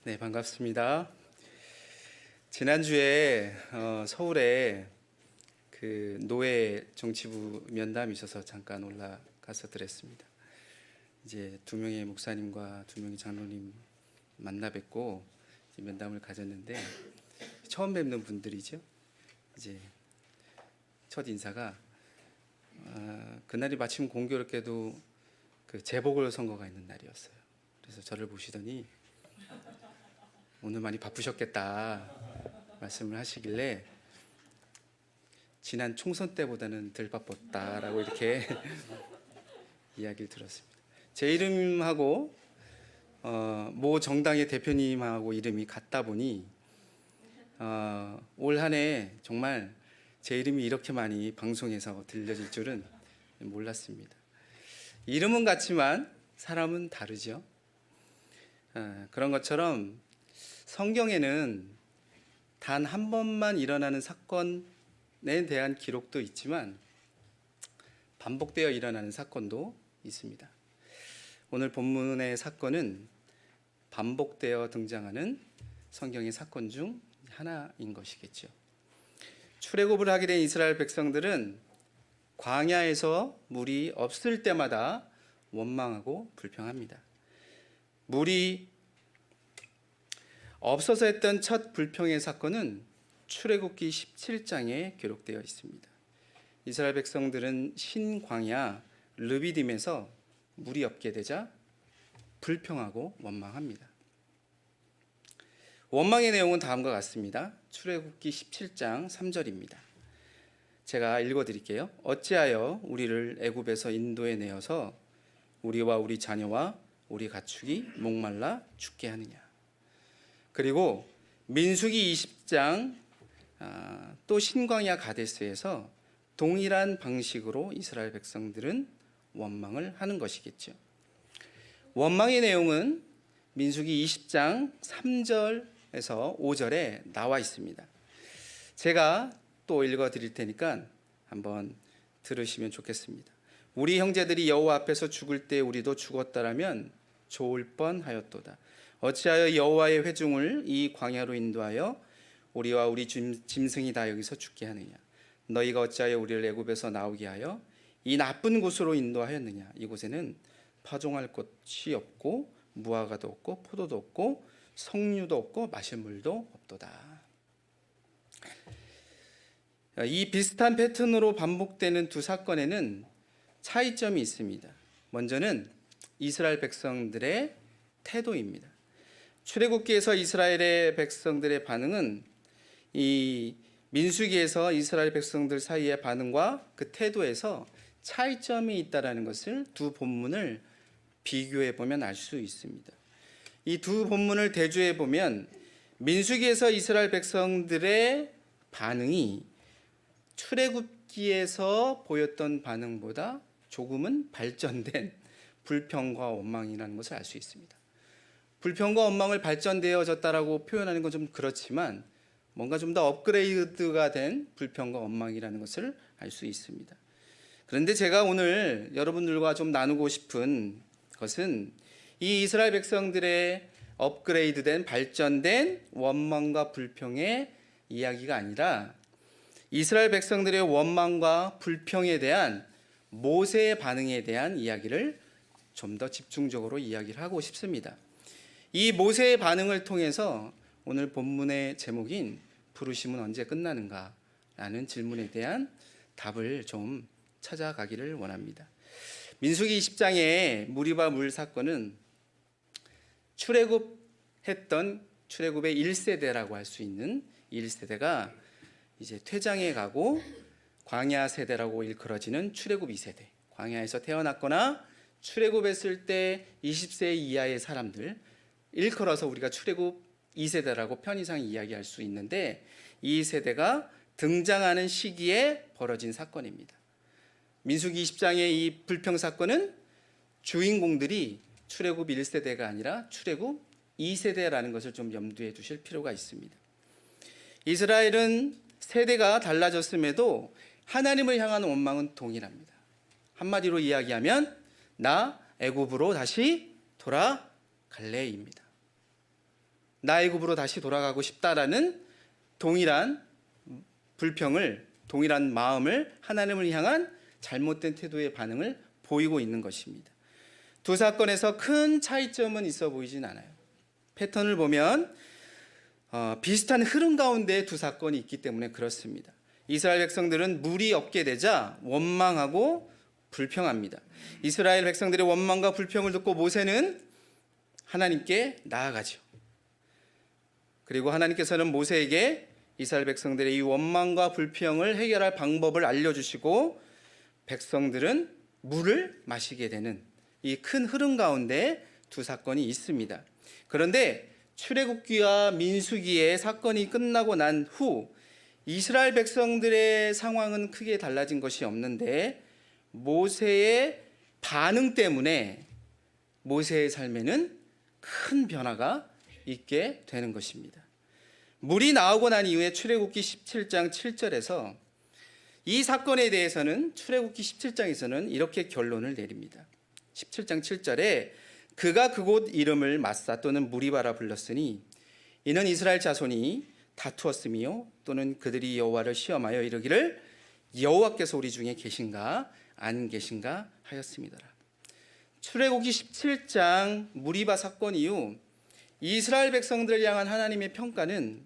네, 반갑습니다. 지난주에 서울에 그 노회 정치부 면담이 있어서 잠깐 올라가서 드렸습니다. 이제 두 명의 목사님과 두 명의 장로님 만나 뵙고 면담을 가졌는데 처음 뵙는 분들이죠. 이제 첫 인사가 그날이 마침 공교롭게도 그 재보궐선거가 있는 날이었어요. 그래서 저를 보시더니 오늘 많이 바쁘셨겠다 말씀을 하시길래 지난 총선 때보다는 덜 바빴다라고 이렇게 이야기를 들었습니다. 제 이름하고 모 정당의 대표님하고 이름이 같다 보니 올 한 해 정말 제 이름이 이렇게 많이 방송에서 들려질 줄은 몰랐습니다. 이름은 같지만 사람은 다르죠. 그런 것처럼 성경에는 단 한 번만 일어나는 사건에 대한 기록도 있지만 반복되어 일어나는 사건도 있습니다. 오늘 본문의 사건은 반복되어 등장하는 성경의 사건 중 하나인 것이겠죠. 출애굽을 하게 된 이스라엘 백성들은 광야에서 물이 없을 때마다 원망하고 불평합니다. 물이 없어서 했던 첫 불평의 사건은 출애굽기 17장에 기록되어 있습니다. 이스라엘 백성들은 신광야 르비딤에서 물이 없게 되자 불평하고 원망합니다. 원망의 내용은 다음과 같습니다. 출애굽기 17장 3절입니다. 제가 읽어드릴게요. 어찌하여 우리를 애굽에서 인도해 내어서 우리와 우리 자녀와 우리 가축이 목말라 죽게 하느냐. 그리고 민수기 20장 또 신광야 가데스에서 동일한 방식으로 이스라엘 백성들은 원망을 하는 것이겠죠. 원망의 내용은 민수기 20장 3절에서 5절에 나와 있습니다. 제가 또 읽어드릴 테니까 한번 들으시면 좋겠습니다. 우리 형제들이 여호와 앞에서 죽을 때 우리도 죽었다라면 좋을 뻔하였도다. 어찌하여 여호와의 회중을 이 광야로 인도하여 우리와 우리 짐승이 다 여기서 죽게 하느냐. 너희가 어찌하여 우리를 애굽에서 나오게 하여 이 나쁜 곳으로 인도하였느냐. 이곳에는 파종할 곳이 없고 무화과도 없고 포도도 없고 석류도 없고 마실 물도 없도다. 이 비슷한 패턴으로 반복되는 두 사건에는 차이점이 있습니다. 먼저는 이스라엘 백성들의 태도입니다. 출애굽기에서 이스라엘의 백성들의 반응은 이 민수기에서 이스라엘 백성들 사이의 반응과 그 태도에서 차이점이 있다라는 것을 두 본문을 비교해 보면 알 수 있습니다. 이 두 본문을 대조해 보면 민수기에서 이스라엘 백성들의 반응이 출애굽기에서 보였던 반응보다 조금은 발전된 불평과 원망이라는 것을 알 수 있습니다. 불평과 원망을 발전되어졌다라고 표현하는 건 좀 그렇지만 뭔가 좀 더 업그레이드가 된 불평과 원망이라는 것을 알 수 있습니다. 그런데 제가 오늘 여러분들과 좀 나누고 싶은 것은 이 이스라엘 백성들의 업그레이드된 발전된 원망과 불평의 이야기가 아니라 이스라엘 백성들의 원망과 불평에 대한 모세의 반응에 대한 이야기를 좀 더 집중적으로 이야기를 하고 싶습니다. 이 모세의 반응을 통해서 오늘 본문의 제목인 부르심은 언제 끝나는가 라는 질문에 대한 답을 좀 찾아가기를 원합니다. 민수기 20장의 무리바 물 사건은 출애굽했던 출애굽의 1세대라고 할 수 있는 1세대가 이제 퇴장해 가고 광야 세대라고 일컬어지는 출애굽 2세대, 광야에서 태어났거나 출애굽했을 때 20세 이하의 사람들 일컬어서 우리가 출애굽 2세대라고 편의상 이야기할 수 있는데 이 세대가 등장하는 시기에 벌어진 사건입니다. 민수기 20장의 이 불평 사건은 주인공들이 출애굽 1세대가 아니라 출애굽 2세대라는 것을 좀 염두에 두실 필요가 있습니다. 이스라엘은 세대가 달라졌음에도 하나님을 향한 원망은 동일합니다. 한마디로 이야기하면 나 애굽으로 다시 돌아갈래입니다. 나 애굽으로 다시 돌아가고 싶다라는 동일한 동일한 마음을 하나님을 향한 잘못된 태도의 반응을 보이고 있는 것입니다. 두 사건에서 큰 차이점은 있어 보이진 않아요. 패턴을 보면 비슷한 흐름 가운데 두 사건이 있기 때문에 그렇습니다. 이스라엘 백성들은 물이 없게 되자 원망하고 불평합니다. 이스라엘 백성들의 원망과 불평을 듣고 모세는 하나님께 나아가죠. 그리고 하나님께서는 모세에게 이스라엘 백성들의 이 원망과 불평을 해결할 방법을 알려주시고 백성들은 물을 마시게 되는 이 큰 흐름 가운데 두 사건이 있습니다. 그런데 출애굽기와 민수기의 사건이 끝나고 난 후 이스라엘 백성들의 상황은 크게 달라진 것이 없는데 모세의 반응 때문에 모세의 삶에는 큰 변화가 있게 되는 것입니다. 물이 나오고 난 이후에 출애굽기 17장 7절에서 이 사건에 대해서는 출애굽기 17장에서는 이렇게 결론을 내립니다. 17장 7절에 그가 그곳 이름을 마사 또는 무리바라 불렀으니 이는 이스라엘 자손이 다투었으며 또는 그들이 여호와를 시험하여 이르기를 여호와께서 우리 중에 계신가 안 계신가 하였습니다라. 출애굽기 17장 무리바 사건 이후 이스라엘 백성들을 향한 하나님의 평가는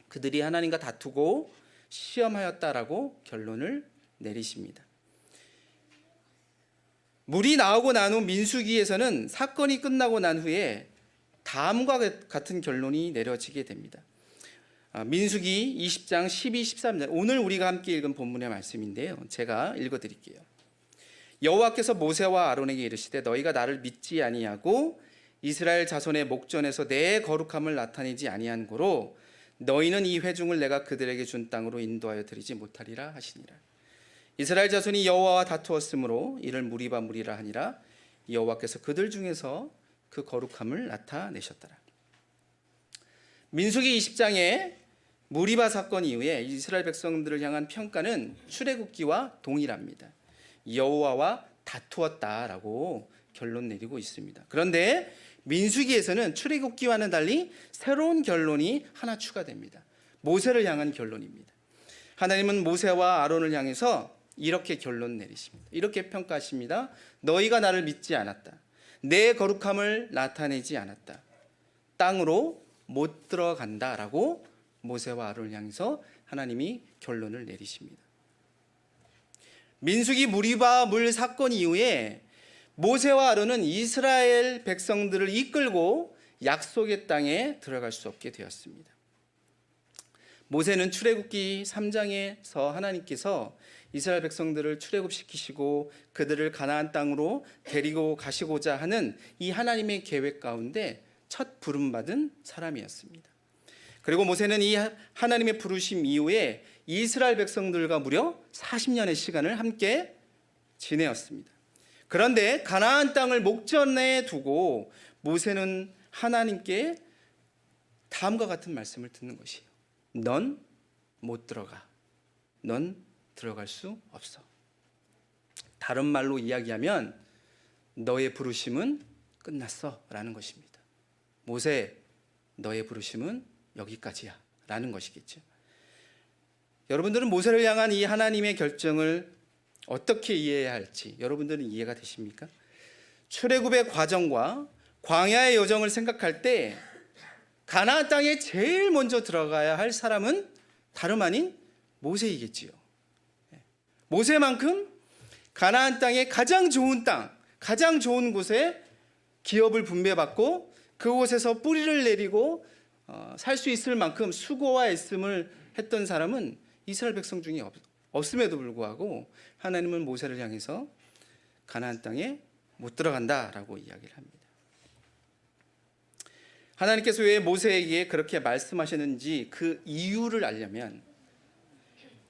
그들이 하나님과 다투고 시험하였다라고 결론을 내리십니다. 물이 나오고 난 후 민수기에서는 사건이 끝나고 난 후에 다음과 같은 결론이 내려지게 됩니다. 민수기 20장 12, 13절 오늘 우리가 함께 읽은 본문의 말씀인데요. 제가 읽어드릴게요. 여호와께서 모세와 아론에게 이르시되 너희가 나를 믿지 아니하고 이스라엘 자손의 목전에서 내 거룩함을 나타내지 아니한 고로 너희는 이 회중을 내가 그들에게 준 땅으로 인도하여 드리지 못하리라 하시니라. 이스라엘 자손이 여호와와 다투었으므로 이를 무리라 하니라. 여호와께서 그들 중에서 그 거룩함을 나타내셨더라. 민수기 20장의 무리바 사건 이후에 이스라엘 백성들을 향한 평가는 출애굽기와 동일합니다. 여호와와 다투었다라고 결론 내리고 있습니다. 그런데 민수기에서는 출애굽기와는 달리 새로운 결론이 하나 추가됩니다. 모세를 향한 결론입니다. 하나님은 모세와 아론을 향해서 이렇게 결론 내리십니다. 이렇게 평가하십니다. 너희가 나를 믿지 않았다. 내 거룩함을 나타내지 않았다. 땅으로 못 들어간다라고 모세와 아론을 향해서 하나님이 결론을 내리십니다. 민수기 무리바 물 사건 이후에 모세와 아론은 이스라엘 백성들을 이끌고 약속의 땅에 들어갈 수 없게 되었습니다. 모세는 출애굽기 3장에서 하나님께서 이스라엘 백성들을 출애굽시키시고 그들을 가나안 땅으로 데리고 가시고자 하는 이 하나님의 계획 가운데 첫 부름받은 사람이었습니다. 그리고 모세는 이 하나님의 부르심 이후에 이스라엘 백성들과 무려 40년의 시간을 함께 지내었습니다. 그런데 가나안 땅을 목전에 두고 모세는 하나님께 다음과 같은 말씀을 듣는 것이에요. 넌 못 들어가. 넌 들어갈 수 없어. 다른 말로 이야기하면 너의 부르심은 끝났어 라는 것입니다. 모세, 너의 부르심은 여기까지야 라는 것이겠죠. 여러분들은 모세를 향한 이 하나님의 결정을 어떻게 이해해야 할지 여러분들은 이해가 되십니까? 출애굽의 과정과 광야의 여정을 생각할 때 가나안 땅에 제일 먼저 들어가야 할 사람은 다름 아닌 모세이겠지요. 모세만큼 가나안 땅의 가장 좋은 땅, 가장 좋은 곳에 기업을 분배받고 그곳에서 뿌리를 내리고 살 수 있을 만큼 수고와 애씀을 했던 사람은 이스라엘 백성 중에 없음에도 불구하고 하나님은 모세를 향해서 가나안 땅에 못 들어간다라고 이야기를 합니다. 하나님께서 왜 모세에게 그렇게 말씀하셨는지 그 이유를 알려면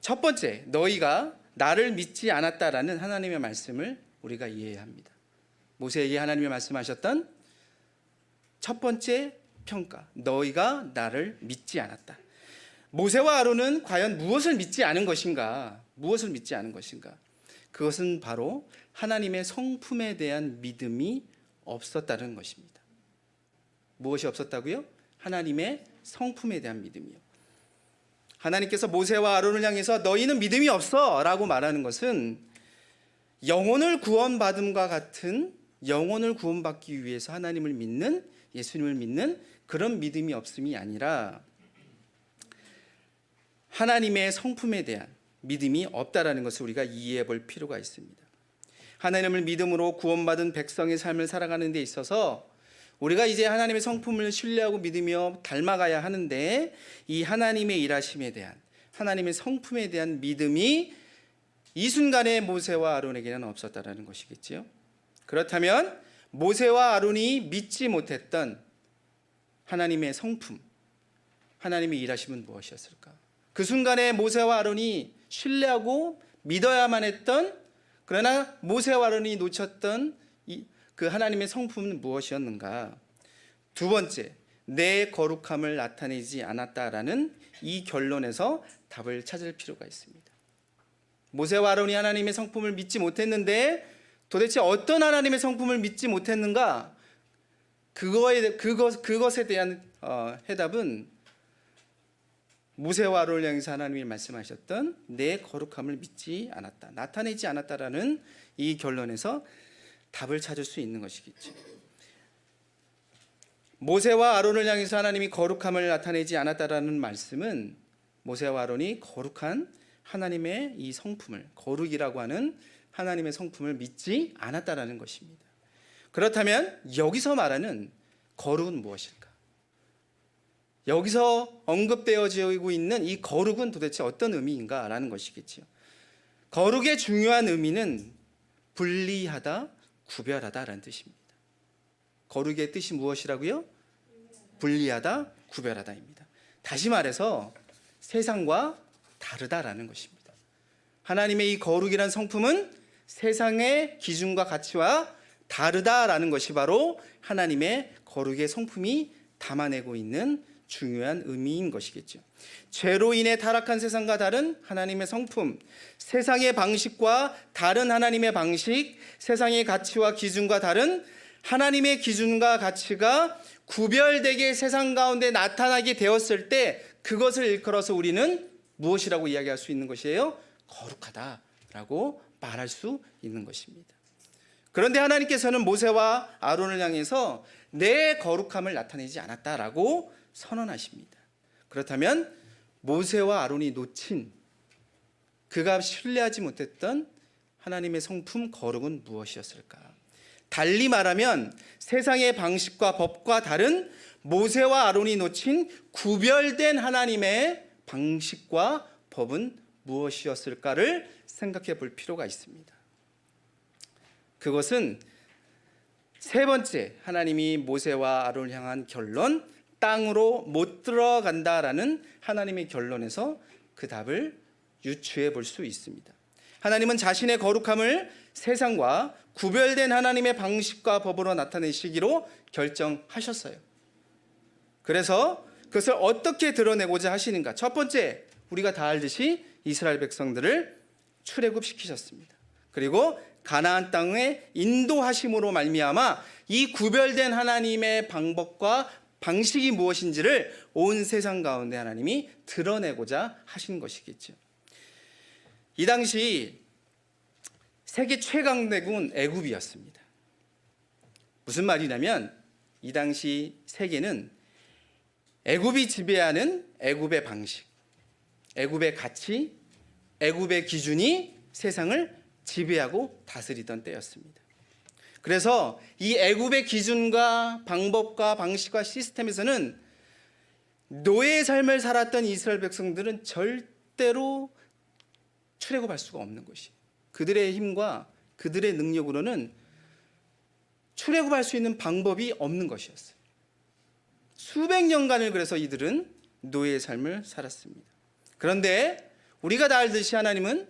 첫 번째, 너희가 나를 믿지 않았다라는 하나님의 말씀을 우리가 이해해야 합니다. 모세에게 하나님이 말씀하셨던 첫 번째 평가, 너희가 나를 믿지 않았다. 모세와 아론은 과연 무엇을 믿지 않은 것인가? 무엇을 믿지 않은 것인가? 그것은 바로 하나님의 성품에 대한 믿음이 없었다는 것입니다. 무엇이 없었다고요? 하나님의 성품에 대한 믿음이요. 하나님께서 모세와 아론을 향해서 너희는 믿음이 없어 라고 말하는 것은 영혼을 구원받음과 같은, 영혼을 구원받기 위해서 하나님을 믿는, 예수님을 믿는 그런 믿음이 없음이 아니라 하나님의 성품에 대한 믿음이 없다라는 것을 우리가 이해해 볼 필요가 있습니다. 하나님을 믿음으로 구원받은 백성의 삶을 살아가는 데 있어서 우리가 이제 하나님의 성품을 신뢰하고 믿으며 닮아가야 하는데, 이 하나님의 일하심에 대한, 하나님의 성품에 대한 믿음이 이 순간에 모세와 아론에게는 없었다라는 것이겠지요. 그렇다면 모세와 아론이 믿지 못했던 하나님의 성품, 하나님의 일하심은 무엇이었을까? 그 순간에 모세와 아론이 신뢰하고 믿어야만 했던, 그러나 모세와 아론이 놓쳤던 그 하나님의 성품은 무엇이었는가? 두 번째, 내 거룩함을 나타내지 않았다라는 이 결론에서 답을 찾을 필요가 있습니다. 모세와 아론이 하나님의 성품을 믿지 못했는데 도대체 어떤 하나님의 성품을 믿지 못했는가? 그것에 대한 해답은 모세와 아론을 향해서 하나님이 말씀하셨던 내 거룩함을 믿지 않았다, 나타내지 않았다라는 이 결론에서 답을 찾을 수 있는 것이겠죠. 모세와 아론을 향해서 하나님이 거룩함을 나타내지 않았다라는 말씀은 모세와 아론이 거룩한 하나님의 이 성품을, 거룩이라고 하는 하나님의 성품을 믿지 않았다라는 것입니다. 그렇다면 여기서 말하는 거룩은 무엇일까? 여기서 언급되어지고 있는 이 거룩은 도대체 어떤 의미인가라는 것이겠지요. 거룩의 중요한 의미는 분리하다, 구별하다라는 뜻입니다. 거룩의 뜻이 무엇이라고요? 분리하다, 구별하다입니다. 다시 말해서 세상과 다르다라는 것입니다. 하나님의 이 거룩이란 성품은 세상의 기준과 가치와 다르다라는 것이 바로 하나님의 거룩의 성품이 담아내고 있는 중요한 의미인 것이겠죠. 죄로 인해 타락한 세상과 다른 하나님의 성품, 세상의 방식과 다른 하나님의 방식, 세상의 가치와 기준과 다른 하나님의 기준과 가치가 구별되게 세상 가운데 나타나게 되었을 때 그것을 일컬어서 우리는 무엇이라고 이야기할 수 있는 것이에요? 거룩하다라고 말할 수 있는 것입니다. 그런데 하나님께서는 모세와 아론을 향해서 내 거룩함을 나타내지 않았다라고 선언하십니다. 그렇다면 모세와 아론이 놓친, 그가 신뢰하지 못했던 하나님의 성품 거룩은 무엇이었을까? 달리 말하면 세상의 방식과 법과 다른 모세와 아론이 놓친 구별된 하나님의 방식과 법은 무엇이었을까를 생각해 볼 필요가 있습니다. 그것은 세 번째, 하나님이 모세와 아론을 향한 결론, 땅으로 못 들어간다라는 하나님의 결론에서 그 답을 유추해 볼 수 있습니다. 하나님은 자신의 거룩함을 세상과 구별된 하나님의 방식과 법으로 나타내시기로 결정하셨어요. 그래서 그것을 어떻게 드러내고자 하시는가? 첫 번째, 우리가 다 알듯이 이스라엘 백성들을 출애굽시키셨습니다. 그리고 가나안 땅에 인도하심으로 말미암아 이 구별된 하나님의 방법과 방식이 무엇인지를 온 세상 가운데 하나님이 드러내고자 하신 것이겠죠. 이 당시 세계 최강대국은 애굽이었습니다. 무슨 말이냐면 이 당시 세계는 애굽이 지배하는 애굽의 방식, 애굽의 가치, 애굽의 기준이 세상을 지배하고 다스리던 때였습니다. 그래서 이 애굽의 기준과 방법과 방식과 시스템에서는 노예의 삶을 살았던 이스라엘 백성들은 절대로 출애굽할 수가 없는 것이, 그들의 힘과 그들의 능력으로는 출애굽할 수 있는 방법이 없는 것이었어요. 수백 년간을 그래서 이들은 노예의 삶을 살았습니다. 그런데 우리가 다 알듯이 하나님은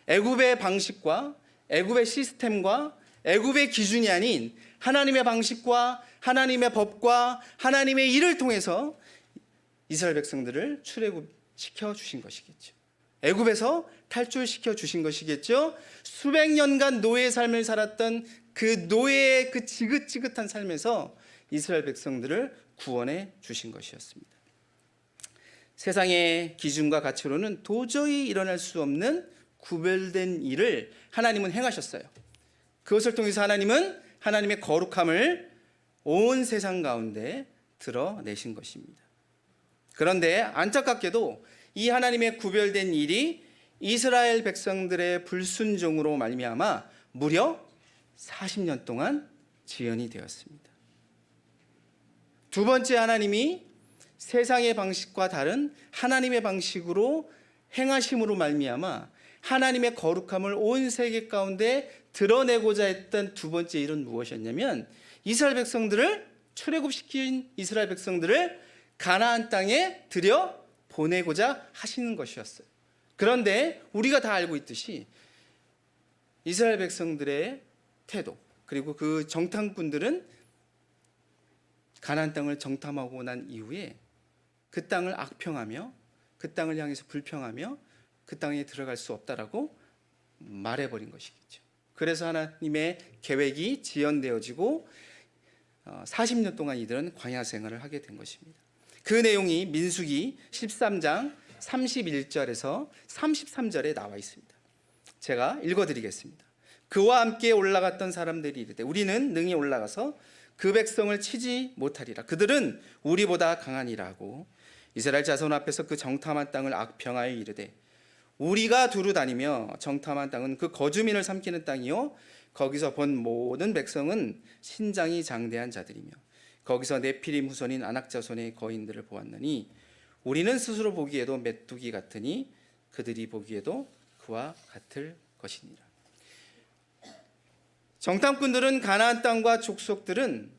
애굽의 방식과 애굽의 시스템과 애굽의 기준이 아닌 하나님의 방식과 하나님의 법과 하나님의 일을 통해서 이스라엘 백성들을 출애굽시켜 주신 것이겠죠. 애굽에서 탈출시켜 주신 것이겠죠. 수백 년간 노예의 삶을 살았던 그 노예의 그 지긋지긋한 삶에서 이스라엘 백성들을 구원해 주신 것이었습니다. 세상의 기준과 가치로는 도저히 일어날 수 없는 구별된 일을 하나님은 행하셨어요. 그것을 통해서 하나님은 하나님의 거룩함을 온 세상 가운데 드러내신 것입니다. 그런데 안타깝게도 이 하나님의 구별된 일이 이스라엘 백성들의 불순종으로 말미암아 무려 40년 동안 지연이 되었습니다. 두 번째, 하나님이 세상의 방식과 다른 하나님의 방식으로 행하심으로 말미암아 하나님의 거룩함을 온 세계 가운데 드러내고자 했던 두 번째 일은 무엇이었냐면 이스라엘 백성들을 출애굽시킨 이스라엘 백성들을 가나안 땅에 들여 보내고자 하시는 것이었어요. 그런데 우리가 다 알고 있듯이 이스라엘 백성들의 태도, 그리고 그 정탐꾼들은 가나안 땅을 정탐하고 난 이후에 그 땅을 악평하며 그 땅을 향해서 불평하며 그 땅에 들어갈 수 없다라고 말해버린 것이겠죠. 그래서 하나님의 계획이 지연되어지고 40년 동안 이들은 광야 생활을 하게 된 것입니다. 그 내용이 민수기 13장 31절에서 33절에 나와 있습니다. 제가 읽어드리겠습니다. 그와 함께 올라갔던 사람들이 이르되 우리는 능히 올라가서 그 백성을 치지 못하리라. 그들은 우리보다 강하니라 하고 이스라엘 자손 앞에서 그 정탐한 땅을 악평하여 이르되 우리가 두루 다니며 정탐한 땅은 그 거주민을 삼키는 땅이요 거기서 본 모든 백성은 신장이 장대한 자들이며 거기서 네피림 후손인 아낙 자손의 거인들을 보았느니 우리는 스스로 보기에도 메뚜기 같으니 그들이 보기에도 그와 같을 것이니라. 정탐꾼들은 가나안 땅과 족속들은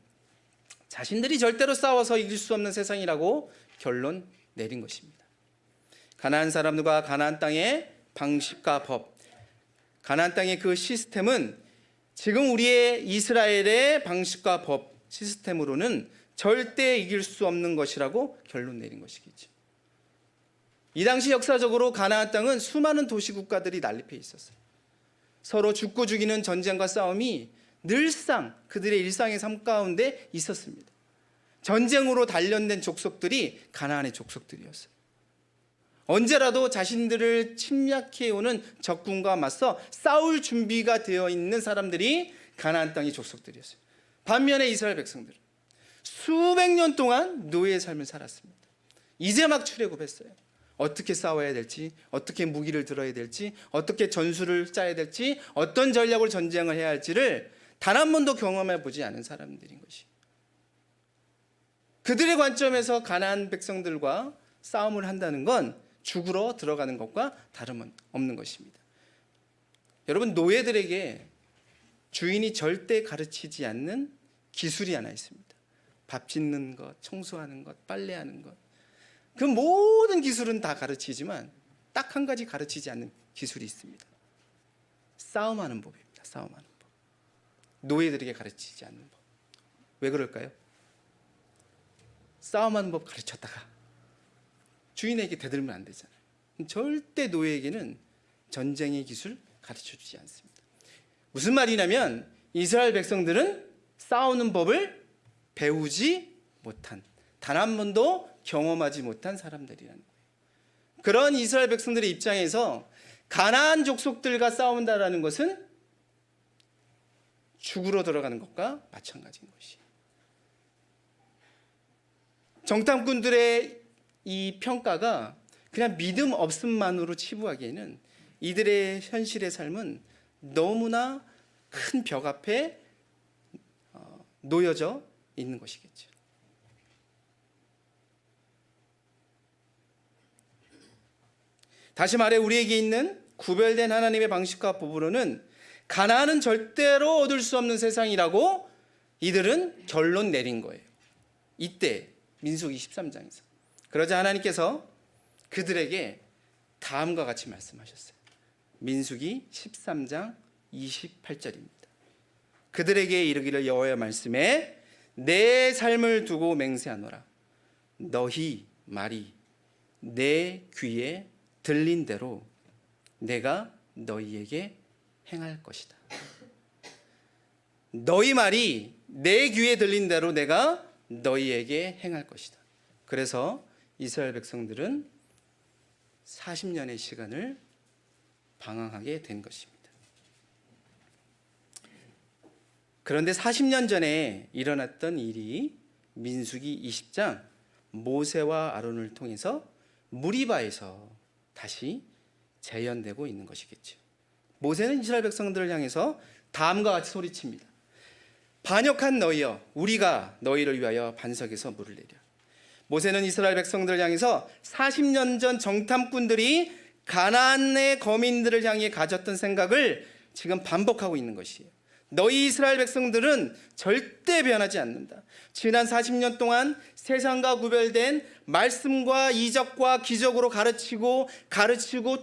자신들이 절대로 싸워서 이길 수 없는 세상이라고 결론 내린 것입니다. 가나안 사람들과 가나안 땅의 방식과 법, 가나안 땅의 그 시스템은 지금 우리의 이스라엘의 방식과 법, 시스템으로는 절대 이길 수 없는 것이라고 결론 내린 것이겠죠. 이 당시 역사적으로 가나안 땅은 수많은 도시국가들이 난립해 있었어요. 서로 죽고 죽이는 전쟁과 싸움이 늘상 그들의 일상의 삶 가운데 있었습니다. 전쟁으로 단련된 족속들이 가나안의 족속들이었어요. 언제라도 자신들을 침략해오는 적군과 맞서 싸울 준비가 되어 있는 사람들이 가나안 땅의 족속들이었어요. 반면에 이스라엘 백성들은 수백 년 동안 노예의 삶을 살았습니다. 이제 막 출애굽했어요. 어떻게 싸워야 될지, 어떻게 무기를 들어야 될지, 어떻게 전술을 짜야 될지, 어떤 전략으로 전쟁을 해야 할지를 단 한 번도 경험해 보지 않은 사람들인 것이. 그들의 관점에서 가나안 백성들과 싸움을 한다는 건 죽으러 들어가는 것과 다름없는 것입니다. 여러분, 노예들에게 주인이 절대 가르치지 않는 기술이 하나 있습니다. 밥 짓는 것, 청소하는 것, 빨래하는 것. 그 모든 기술은 다 가르치지만 딱 한 가지 가르치지 않는 기술이 있습니다. 싸움하는 법입니다. 싸움하는 법. 노예들에게 가르치지 않는 법. 왜 그럴까요? 싸움하는 법 가르쳤다가 주인에게 대들면 안 되잖아요. 절대 노예에게는 전쟁의 기술 가르쳐주지 않습니다. 무슨 말이냐면 이스라엘 백성들은 싸우는 법을 배우지 못한, 단 한 번도 경험하지 못한 사람들이라는 거예요. 그런 이스라엘 백성들의 입장에서 가나안 족속들과 싸운다라는 것은 죽으러 들어가는 것과 마찬가지인 것이에요. 정탐꾼들의 이 평가가 그냥 믿음 없음만으로 치부하기에는 이들의 현실의 삶은 너무나 큰 벽 앞에 놓여져 있는 것이겠죠. 다시 말해 우리에게 있는 구별된 하나님의 방식과 법으로는 가나안은 절대로 얻을 수 없는 세상이라고 이들은 결론 내린 거예요. 이때 민수기 13장에서. 그러자 하나님께서 그들에게 다음과 같이 말씀하셨어요. 민수기 13장 28절입니다. 그들에게 이르기를 여호와의 말씀에 내 삶을 두고 맹세하노라. 너희 말이 내 귀에 들린 대로 내가 너희에게 행할 것이다. 너희 말이 내 귀에 들린 대로 내가 너희에게 행할 것이다. 그래서 이스라엘 백성들은 40년의 시간을 방황하게 된 것입니다. 그런데 40년 전에 일어났던 일이 민수기 20장 모세와 아론을 통해서 무리바에서 다시 재현되고 있는 것이겠죠. 모세는 이스라엘 백성들을 향해서 다음과 같이 소리칩니다. 반역한 너희여, 우리가 너희를 위하여 반석에서 물을 내려. 모세는 이스라엘 백성들을 향해서 40년 전 정탐꾼들이 가나안의 거민들을 향해 가졌던 생각을 지금 반복하고 있는 것이에요. 너희 이스라엘 백성들은 절대 변하지 않는다. 지난 40년 동안 세상과 구별된 말씀과 이적과 기적으로 가르치고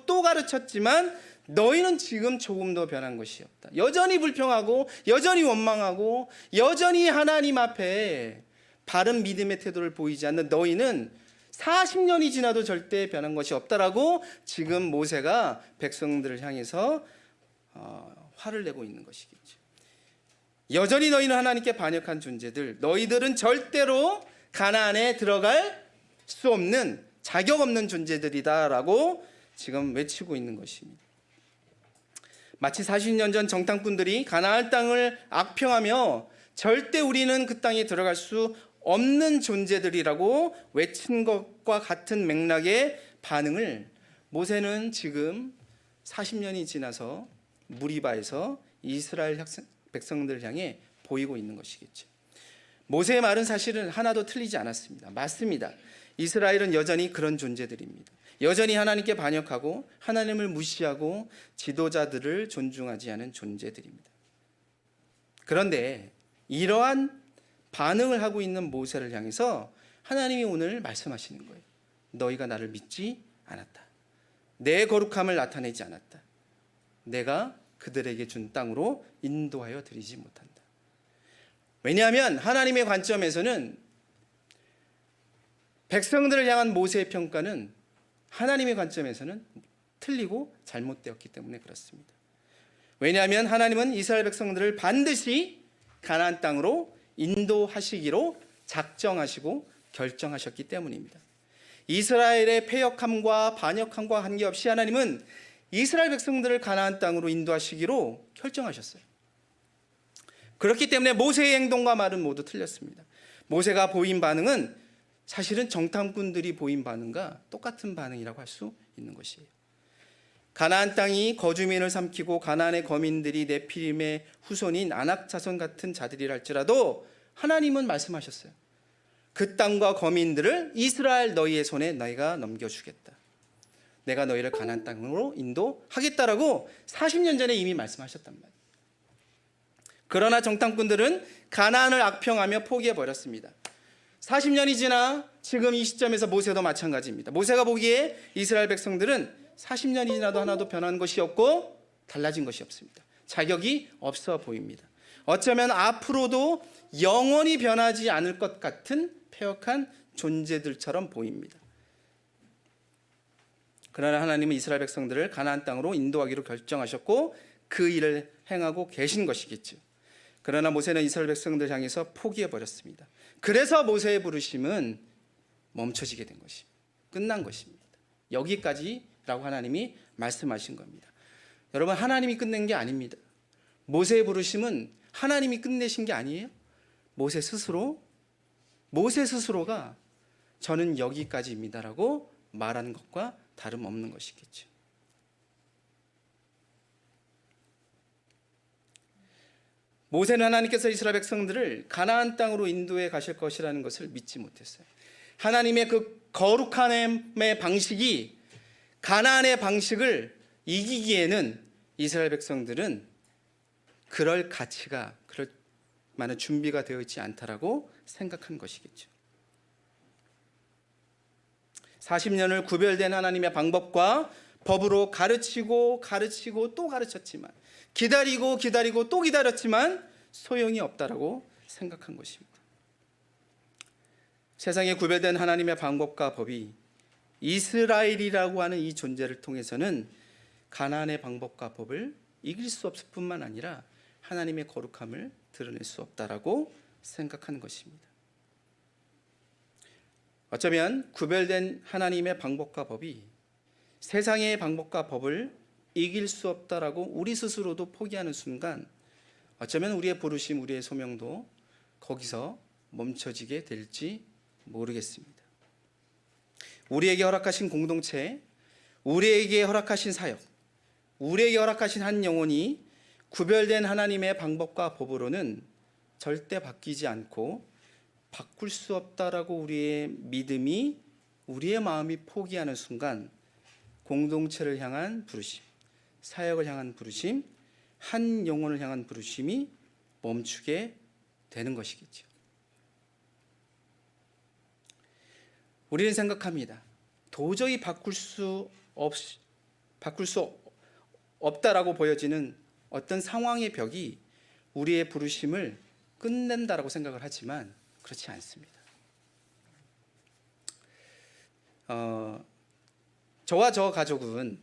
또 가르쳤지만 너희는 지금 조금도 변한 것이 없다. 여전히 불평하고 여전히 원망하고 여전히 하나님 앞에 바른 믿음의 태도를 보이지 않는 너희는 40년이 지나도 절대 변한 것이 없다라고 지금 모세가 백성들을 향해서 화를 내고 있는 것이겠죠. 여전히 너희는 하나님께 반역한 존재들, 너희들은 절대로 가나안에 들어갈 수 없는 자격 없는 존재들이다라고 지금 외치고 있는 것입니다. 마치 40년 전 정탐꾼들이 가나안 땅을 악평하며 절대 우리는 그 땅에 들어갈 수 없는 존재들이라고 외친 것과 같은 맥락의 반응을 모세는 지금 40년이 지나서 무리바에서 이스라엘 백성들을 향해 보이고 있는 것이겠죠. 모세의 말은 사실은 하나도 틀리지 않았습니다. 맞습니다. 이스라엘은 여전히 그런 존재들입니다. 여전히 하나님께 반역하고 하나님을 무시하고 지도자들을 존중하지 않은 존재들입니다. 그런데 이러한 반응을 하고 있는 모세를 향해서 하나님이 오늘 말씀하시는 거예요. 너희가 나를 믿지 않았다. 내 거룩함을 나타내지 않았다. 내가 그들에게 준 땅으로 인도하여 드리지 못한다. 왜냐하면 하나님의 관점에서는 백성들을 향한 모세의 평가는 하나님의 관점에서는 틀리고 잘못되었기 때문에 그렇습니다. 왜냐하면 하나님은 이스라엘 백성들을 반드시 가나안 땅으로 인도하시기로 작정하시고 결정하셨기 때문입니다. 이스라엘의 패역함과 반역함과 관계없이 하나님은 이스라엘 백성들을 가나안 땅으로 인도하시기로 결정하셨어요. 그렇기 때문에 모세의 행동과 말은 모두 틀렸습니다. 모세가 보인 반응은 사실은 정탐꾼들이 보인 반응과 똑같은 반응이라고 할 수 있는 것이에요. 가나안 땅이 거주민을 삼키고 가나안의 거민들이 네피림의 후손인 아낙 자손 같은 자들이라 할지라도 하나님은 말씀하셨어요. 그 땅과 거민들을 이스라엘 너희의 손에 너희가 넘겨주겠다. 내가 너희를 가나안 땅으로 인도하겠다라고 40년 전에 이미 말씀하셨단 말이에요. 그러나 정탐꾼들은 가나안을 악평하며 포기해버렸습니다. 40년이 지나 지금 이 시점에서 모세도 마찬가지입니다. 모세가 보기에 이스라엘 백성들은 40년이 지나도 하나도 변한 것이 없고 달라진 것이 없습니다. 자격이 없어 보입니다. 어쩌면 앞으로도 영원히 변하지 않을 것 같은 패역한 존재들처럼 보입니다. 그러나 하나님은 이스라엘 백성들을 가나안 땅으로 인도하기로 결정하셨고 그 일을 행하고 계신 것이겠죠. 그러나 모세는 이스라엘 백성들 향해서 포기해버렸습니다. 그래서 모세의 부르심은 멈춰지게 된 것입니다. 끝난 것입니다. 여기까지라고 하나님이 말씀하신 겁니다. 여러분, 하나님이 끝낸 게 아닙니다. 모세의 부르심은 하나님이 끝내신 게 아니에요. 모세 스스로가 저는 여기까지입니다라고 말하는 것과 다름없는 것이겠죠. 모세는 하나님께서 이스라엘 백성들을 가나안 땅으로 인도해 가실 것이라는 것을 믿지 못했어요. 하나님의 그 거룩함의 방식이 가나안의 방식을 이기기에는 이스라엘 백성들은 그럴 가치가, 그럴 만한 준비가 되어 있지 않다라고 생각한 것이겠죠. 40년을 구별된 하나님의 방법과 법으로 가르치고 또 가르쳤지만, 기다리고 또 기다렸지만 소용이 없다라고 생각한 것입니다. 세상에 구별된 하나님의 방법과 법이 이스라엘이라고 하는 이 존재를 통해서는 가나안의 방법과 법을 이길 수 없을 뿐만 아니라 하나님의 거룩함을 드러낼 수 없다라고 생각한 것입니다. 어쩌면 구별된 하나님의 방법과 법이 세상의 방법과 법을 이길 수 없다라고 우리 스스로도 포기하는 순간 어쩌면 우리의 부르심, 우리의 소명도 거기서 멈춰지게 될지 모르겠습니다. 우리에게 허락하신 공동체, 우리에게 허락하신 사역, 우리에게 허락하신 한 영혼이 구별된 하나님의 방법과 법으로는 절대 바뀌지 않고 바꿀 수 없다라고 우리의 믿음이, 우리의 마음이 포기하는 순간 공동체를 향한 부르심, 사역을 향한 부르심, 한 영혼을 향한 부르심이 멈추게 되는 것이겠죠. 우리는 생각합니다. 도저히 바꿀 수 없다라고 보여지는 어떤 상황의 벽이 우리의 부르심을 끝낸다라고 생각을 하지만 그렇지 않습니다. 저와 저 가족은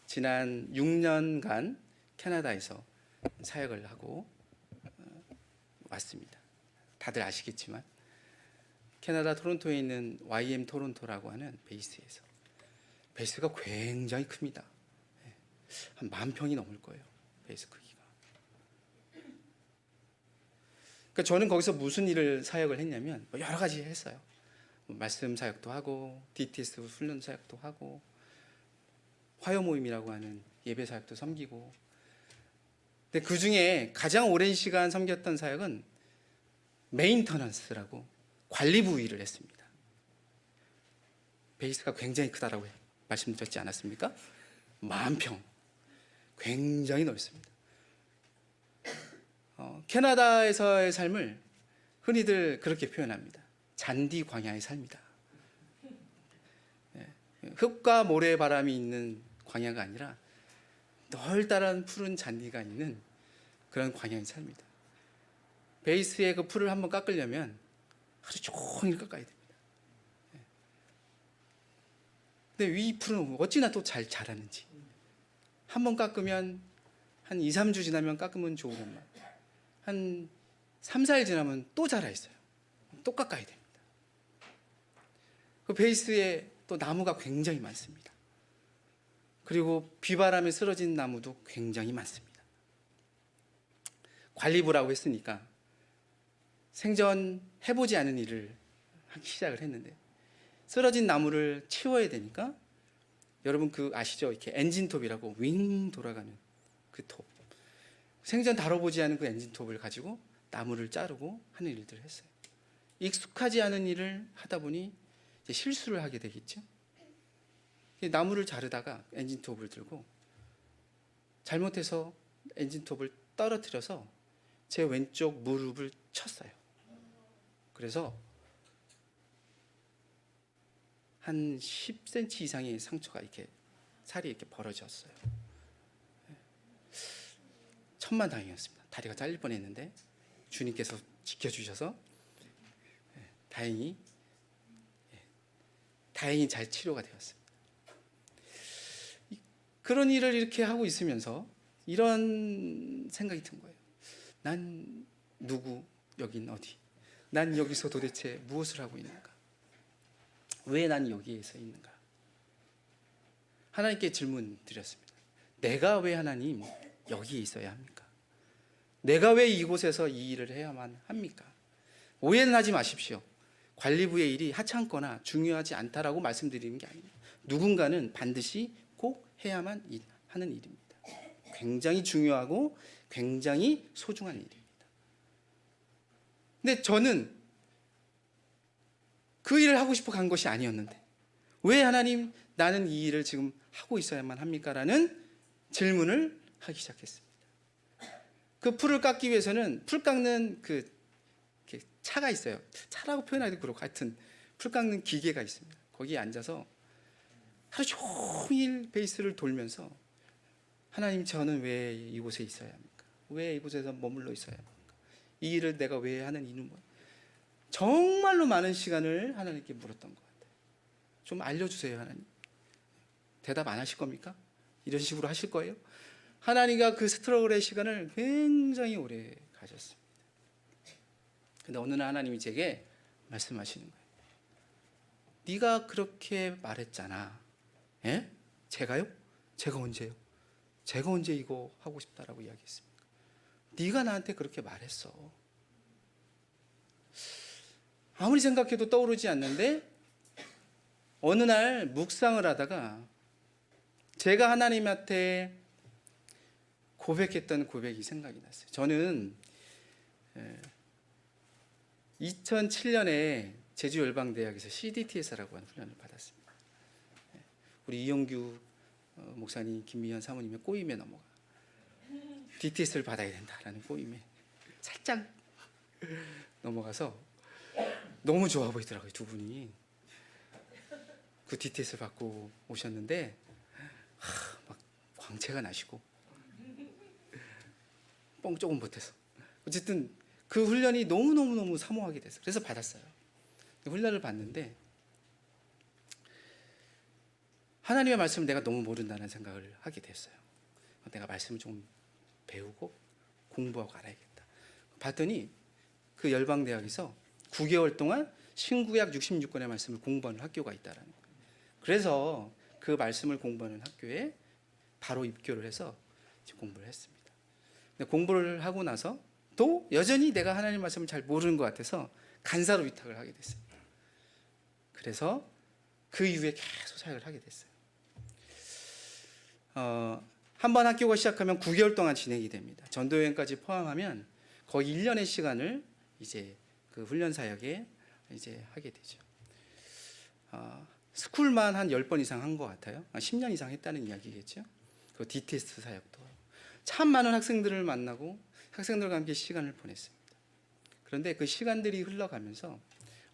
지난 6년간 캐나다에서 사역을 하고 왔습니다. 다들 아시겠지만 캐나다 토론토에 있는 YM 토론토라고 하는 베이스가 굉장히 큽니다. 한 10,000평이 넘을 거예요. 베이스 크기가. 그러니까 저는 거기서 무슨 일을 사역을 했냐면 여러 가지 했어요. 말씀 사역도 하고 DTS 훈련 사역도 하고 화요 모임이라고 하는 예배 사역도 섬기고. 근데 그 중에 가장 오랜 시간 섬겼던 사역은 메인터넌스라고 관리부 일을 했습니다. 베이스가 굉장히 크다라고 말씀드렸지 않았습니까? 10,000평. 굉장히 넓습니다. 캐나다에서의 삶을 흔히들 그렇게 표현합니다. 잔디 광야의 삶이다. 흙과 모래바람이 있는 광야가 아니라 널따란 푸른 잔디가 있는 그런 광야의 삶이다. 베이스의 그 풀을 한번 깎으려면 하루 종일 깎아야 됩니다. 근데 이 풀은 어찌나 또 잘 자라는지. 한번 깎으면 한 2, 3주 지나면 깎으면 좋은 것만 한 3, 4일 지나면 또 자라 있어요. 또 깎아야 됩니다. 그 베이스에 또 나무가 굉장히 많습니다. 그리고 비바람에 쓰러진 나무도 굉장히 많습니다. 관리부라고 했으니까 생전 해보지 않은 일을 하기 시작을 했는데 쓰러진 나무를 치워야 되니까 여러분 그 아시죠? 이렇게 엔진톱이라고 윙 돌아가는 그 톱. 생전 다뤄보지 않은 그 엔진톱을 가지고 나무를 자르고 하는 일들을 했어요. 익숙하지 않은 일을 하다 보니 이제 실수를 하게 되겠죠. 나무를 자르다가 엔진톱을 들고 잘못해서 엔진톱을 떨어뜨려서 제 왼쪽 무릎을 쳤어요. 그래서 한 10cm 이상의 상처가 이렇게 살이 이렇게 벌어졌어요. 천만다행이었습니다. 다리가 잘릴 뻔했는데 주님께서 지켜주셔서 다행히 잘 치료가 되었습니다. 그런 일을 이렇게 하고 있으면서 이런 생각이 든 거예요. 난 누구, 여긴 어디? 난 여기서 도대체 무엇을 하고 있는가? 왜 난 여기에서 있는가? 하나님께 질문 드렸습니다. 내가 왜 하나님 여기에 있어야 합니까? 내가 왜 이곳에서 이 일을 해야만 합니까? 오해는 하지 마십시오. 관리부의 일이 하찮거나 중요하지 않다라고 말씀드리는 게 아닙니다. 누군가는 반드시 꼭 해야만 하는 일입니다. 굉장히 중요하고 굉장히 소중한 일입니다. 근데 저는 그 일을 하고 싶어 간 것이 아니었는데 왜 하나님 나는 이 일을 지금 하고 있어야만 합니까? 라는 질문을 하기 시작했습니다. 그 풀을 깎기 위해서는 풀 깎는 그 차가 있어요. 차라고 표현하기도 그렇고 하여튼 풀 깎는 기계가 있습니다. 거기에 앉아서 하루 종일 베이스를 돌면서 하나님 저는 왜 이곳에 있어야 합니까? 왜 이곳에서 머물러 있어야 합니까? 이 일을 내가 왜 하는 이유는 뭐예요? 정말로 많은 시간을 하나님께 물었던 것 같아요. 좀 알려주세요 하나님. 대답 안 하실 겁니까? 이런 식으로 하실 거예요? 하나님과 그 스트러글의 시간을 굉장히 오래 가졌습니다. 근데 어느 날 하나님이 제게 말씀하시는 거예요. 네가 그렇게 말했잖아. 예? 제가요? 제가 언제요? 제가 언제 이거 하고 싶다라고 이야기했습니까? 네가 나한테 그렇게 말했어. 아무리 생각해도 떠오르지 않는데 어느 날 묵상을 하다가 제가 하나님한테 고백했던 고백이 생각이 났어요. 저는 2007년에 제주열방대학에서 CDTS라고 하는 훈련을 받았습니다. 우리 이영규 목사님, 김미현 사모님의 꼬임에 넘어가 DTS를 받아야 된다라는 꼬임에 살짝 넘어가서 너무 좋아 보이더라고요. 두 분이 그 DTS를 받고 오셨는데 막 광채가 나시고 뻥 조금 못해서 어쨌든 그 훈련이 너무 사모하게 됐어요. 그래서 받았어요. 훈련을 받는데 하나님의 말씀을 내가 너무 모른다는 생각을 하게 됐어요. 내가 말씀을 좀 배우고 공부하고 알아야겠다. 봤더니 그 열방대학에서 9개월 동안 신구약 66권의 말씀을 공부하는 학교가 있다라는 거예요. 그래서 그 말씀을 공부하는 학교에 바로 입교를 해서 공부를 했습니다. 근데 공부를 하고 나서 또 여전히 내가 하나님 말씀을 잘 모르는 것 같아서 간사로 위탁을 하게 됐습니다. 그래서 그 이후에 계속 사역을 하게 됐어요. 한번 학교가 시작하면 9개월 동안 진행이 됩니다. 전도여행까지 포함하면 거의 1년의 시간을 이제 그 훈련 사역에 이제 하게 되죠. 스쿨만 한 10번 이상 한 것 같아요. 10년 이상 했다는 이야기겠죠. 그 DTS 사역도 참 많은 학생들을 만나고 학생들과 함께 시간을 보냈습니다. 그런데 그 시간들이 흘러가면서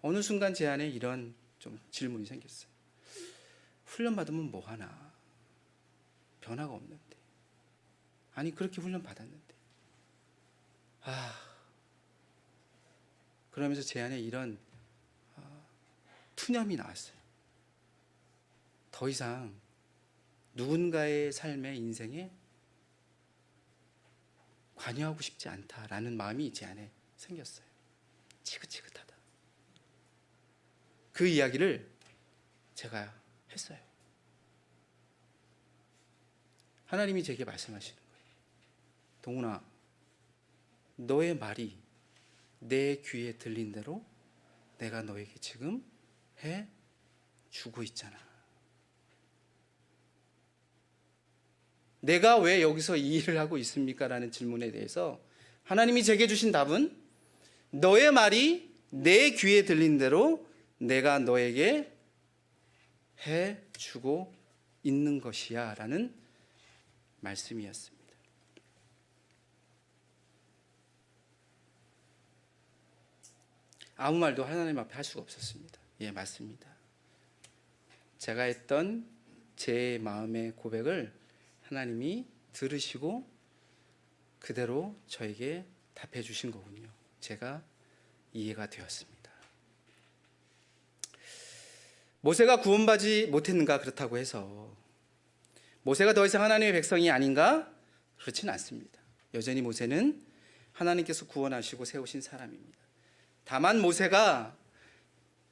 어느 순간 제 안에 이런 좀 질문이 생겼어요. 훈련 받으면 뭐 하나? 변화가 없는데. 아니 그렇게 훈련 받았는데. 그러면서 제 안에 이런 푸념이 나왔어요. 더 이상 누군가의 삶의 인생에 관여하고 싶지 않다라는 마음이 제 안에 생겼어요. 지긋지긋하다. 그 이야기를 제가 했어요. 하나님이 제게 말씀하시는 거예요. 동훈아, 너의 말이 내 귀에 들린 대로 내가 너에게 지금 해주고 있잖아. 내가 왜 여기서 이 일을 하고 있습니까? 라는 질문에 대해서 하나님이 제게 주신 답은 너의 말이 내 귀에 들린 대로 내가 너에게 해주고 있는 것이야 라는 말씀이었습니다. 아무 말도 하나님 앞에 할 수가 없었습니다. 예, 맞습니다. 제가 했던 제 마음의 고백을 하나님이 들으시고 그대로 저에게 답해 주신 거군요. 제가 이해가 되었습니다. 모세가 구원받지 못했는가? 그렇다고 해서 모세가 더 이상 하나님의 백성이 아닌가? 그렇지는 않습니다. 여전히 모세는 하나님께서 구원하시고 세우신 사람입니다. 다만 모세가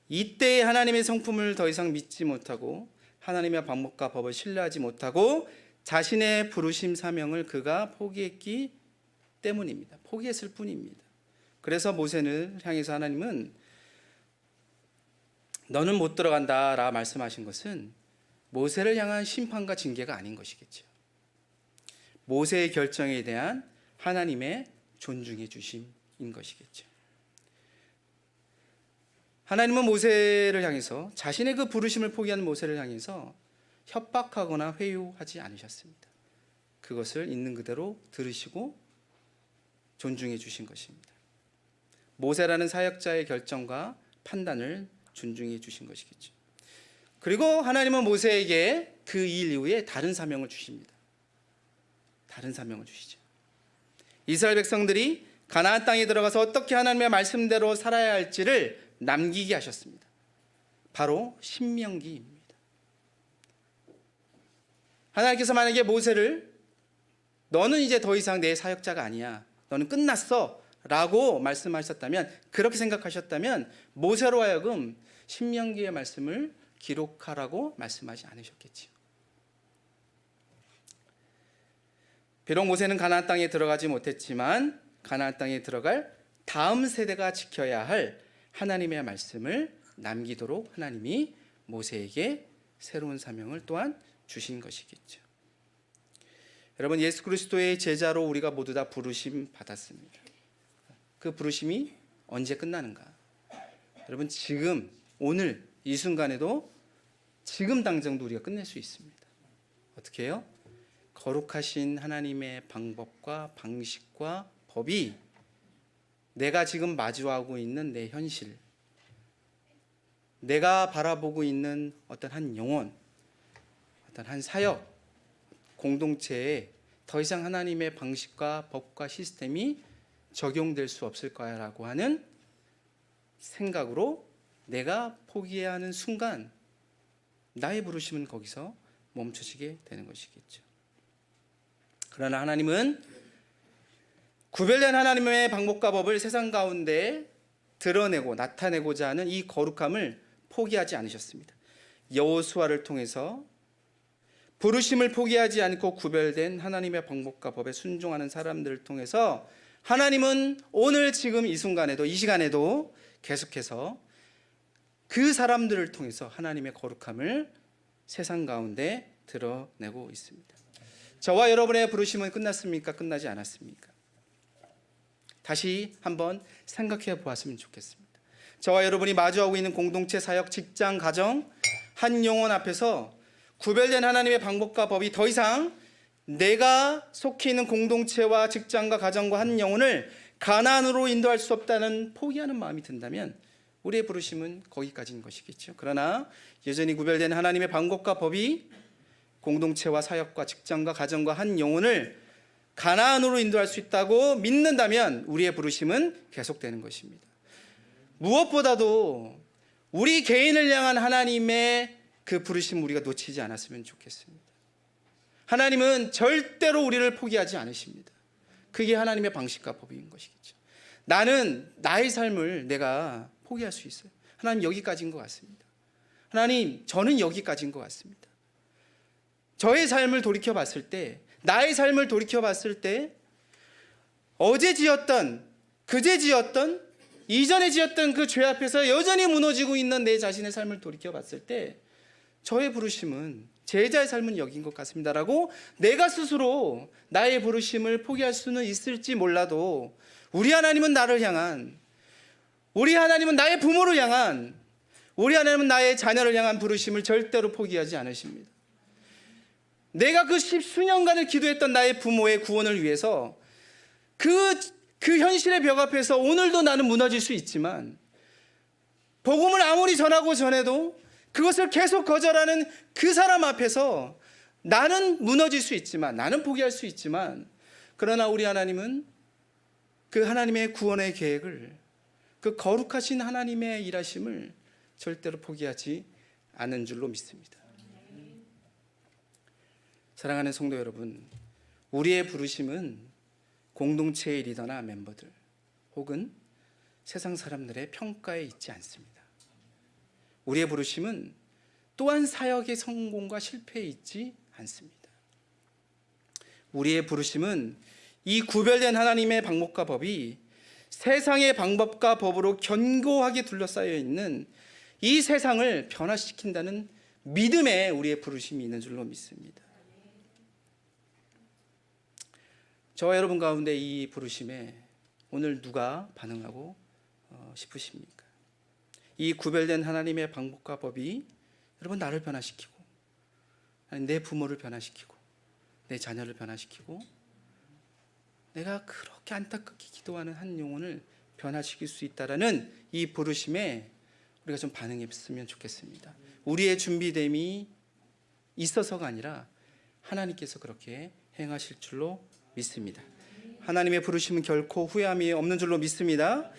이때의 하나님의 성품을 더 이상 믿지 못하고 하나님의 방법과 법을 신뢰하지 못하고 자신의 부르심 사명을 그가 포기했기 때문입니다. 포기했을 뿐입니다. 그래서 모세를 향해서 하나님은 너는 못 들어간다 라 말씀하신 것은 모세를 향한 심판과 징계가 아닌 것이겠죠. 모세의 결정에 대한 하나님의 존중해 주심인 것이겠죠. 하나님은 모세를 향해서 자신의 그 부르심을 포기한 모세를 향해서 협박하거나 회유하지 않으셨습니다. 그것을 있는 그대로 들으시고 존중해 주신 것입니다. 모세라는 사역자의 결정과 판단을 존중해 주신 것이겠죠. 그리고 하나님은 모세에게 그 일 이후에 다른 사명을 주십니다. 다른 사명을 주시죠. 이스라엘 백성들이 가나안 땅에 들어가서 어떻게 하나님의 말씀대로 살아야 할지를 남기게 하셨습니다. 바로 신명기입니다. 하나님께서 만약에 모세를 너는 이제 더 이상 내 사역자가 아니야. 너는 끝났어. 라고 말씀하셨다면, 그렇게 생각하셨다면 모세로 하여금 신명기의 말씀을 기록하라고 말씀하지 않으셨겠지요. 비록 모세는 가나안 땅에 들어가지 못했지만 가나안 땅에 들어갈 다음 세대가 지켜야 할 하나님의 말씀을 남기도록 하나님이 모세에게 새로운 사명을 또한 주신 것이겠죠. 여러분, 예수 그리스도의 제자로 우리가 모두 다 부르심 받았습니다. 그 부르심이 언제 끝나는가? 여러분, 지금 오늘 이 순간에도 지금 당장도 우리가 끝낼 수 있습니다. 어떻게 해요? 거룩하신 하나님의 방법과 방식과 법이 내가 지금 마주하고 있는 내 현실, 내가 바라보고 있는 어떤 한 영혼, 어떤 한 사역, 공동체에 더 이상 하나님의 방식과 법과 시스템이 적용될 수 없을 거야라고 하는 생각으로 내가 포기해야 하는 순간 나의 부르심은 거기서 멈춰지게 되는 것이겠죠. 그러나 하나님은 구별된 하나님의 방법과 법을 세상 가운데 드러내고 나타내고자 하는 이 거룩함을 포기하지 않으셨습니다. 여호수아를 통해서 부르심을 포기하지 않고 구별된 하나님의 방법과 법에 순종하는 사람들을 통해서 하나님은 오늘 지금 이 순간에도 이 시간에도 계속해서 그 사람들을 통해서 하나님의 거룩함을 세상 가운데 드러내고 있습니다. 저와 여러분의 부르심은 끝났습니까? 끝나지 않았습니까? 다시 한번 생각해 보았으면 좋겠습니다. 저와 여러분이 마주하고 있는 공동체, 사역, 직장, 가정, 한 영혼 앞에서 구별된 하나님의 방법과 법이 더 이상 내가 속해 있는 공동체와 직장과 가정과 한 영혼을 가나안으로 인도할 수 없다는 포기하는 마음이 든다면 우리의 부르심은 거기까지인 것이겠죠. 그러나 여전히 구별된 하나님의 방법과 법이 공동체와 사역과 직장과 가정과 한 영혼을 가나안으로 인도할 수 있다고 믿는다면 우리의 부르심은 계속되는 것입니다. 무엇보다도 우리 개인을 향한 하나님의 그 부르심 우리가 놓치지 않았으면 좋겠습니다. 하나님은 절대로 우리를 포기하지 않으십니다. 그게 하나님의 방식과 법인 것이겠죠. 나는 나의 삶을 내가 포기할 수 있어요. 하나님, 여기까지인 것 같습니다. 하나님, 저는 여기까지인 것 같습니다. 저의 삶을 돌이켜 봤을 때, 나의 삶을 돌이켜 봤을 때 어제 지었던, 그제 지었던, 이전에 지었던 그 죄 앞에서 여전히 무너지고 있는 내 자신의 삶을 돌이켜 봤을 때 저의 부르심은, 제자의 삶은 여기인 것 같습니다라고 내가 스스로 나의 부르심을 포기할 수는 있을지 몰라도 우리 하나님은 나를 향한, 우리 하나님은 나의 부모를 향한, 우리 하나님은 나의 자녀를 향한 부르심을 절대로 포기하지 않으십니다. 내가 그 십수년간을 기도했던 나의 부모의 구원을 위해서 그 현실의 벽 앞에서 오늘도 나는 무너질 수 있지만, 복음을 아무리 전하고 전해도 그것을 계속 거절하는 그 사람 앞에서 나는 무너질 수 있지만, 나는 포기할 수 있지만, 그러나 우리 하나님은 그 하나님의 구원의 계획을, 그 거룩하신 하나님의 일하심을 절대로 포기하지 않은 줄로 믿습니다. 사랑하는 성도 여러분, 우리의 부르심은 공동체의 리더나 멤버들 혹은 세상 사람들의 평가에 있지 않습니다. 우리의 부르심은 또한 사역의 성공과 실패에 있지 않습니다. 우리의 부르심은 이 구별된 하나님의 방법과 법이 세상의 방법과 법으로 견고하게 둘러싸여 있는 이 세상을 변화시킨다는 믿음에 우리의 부르심이 있는 줄로 믿습니다. 저와 여러분 가운데 이 부르심에 오늘 누가 반응하고 싶으십니까? 이 구별된 하나님의 방법과 법이 여러분 나를 변화시키고, 내 부모를 변화시키고, 내 자녀를 변화시키고, 내가 그렇게 안타깝게 기도하는 한 영혼을 변화시킬 수 있다라는 이 부르심에 우리가 좀 반응했으면 좋겠습니다. 우리의 준비됨이 있어서가 아니라 하나님께서 그렇게 행하실 줄로 믿습니다. 하나님의 부르심은 결코 후회함이 없는 줄로 믿습니다.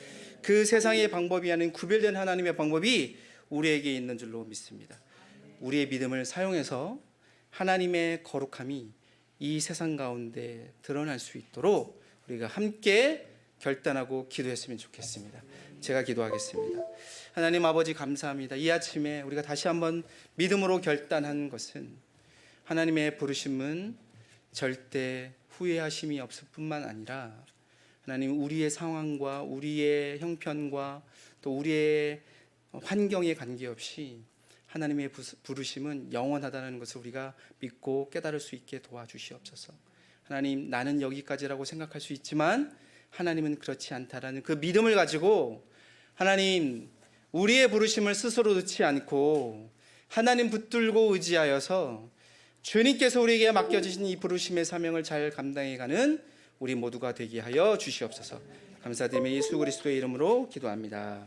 그 세상의 방법이 아닌 구별된 하나님의 방법이 우리에게 있는 줄로 믿습니다. 우리의 믿음을 사용해서 하나님의 거룩함이 이 세상 가운데 드러날 수 있도록 우리가 함께 결단하고 기도했으면 좋겠습니다. 제가 기도하겠습니다. 하나님 아버지 감사합니다. 이 아침에 우리가 다시 한번 믿음으로 결단한 것은 하나님의 부르심은 절대 후회하심이 없을 뿐만 아니라 하나님 우리의 상황과 우리의 형편과 또 우리의 환경에 관계없이 하나님의 부르심은 영원하다는 것을 우리가 믿고 깨달을 수 있게 도와주시옵소서. 하나님, 나는 여기까지라고 생각할 수 있지만 하나님은 그렇지 않다라는 그 믿음을 가지고 하나님 우리의 부르심을 스스로 놓지 않고 하나님 붙들고 의지하여서 주님께서 우리에게 맡겨주신 이 부르심의 사명을 잘 감당해가는 우리 모두가 되게 하여 주시옵소서. 감사드리며 예수 그리스도의 이름으로 기도합니다.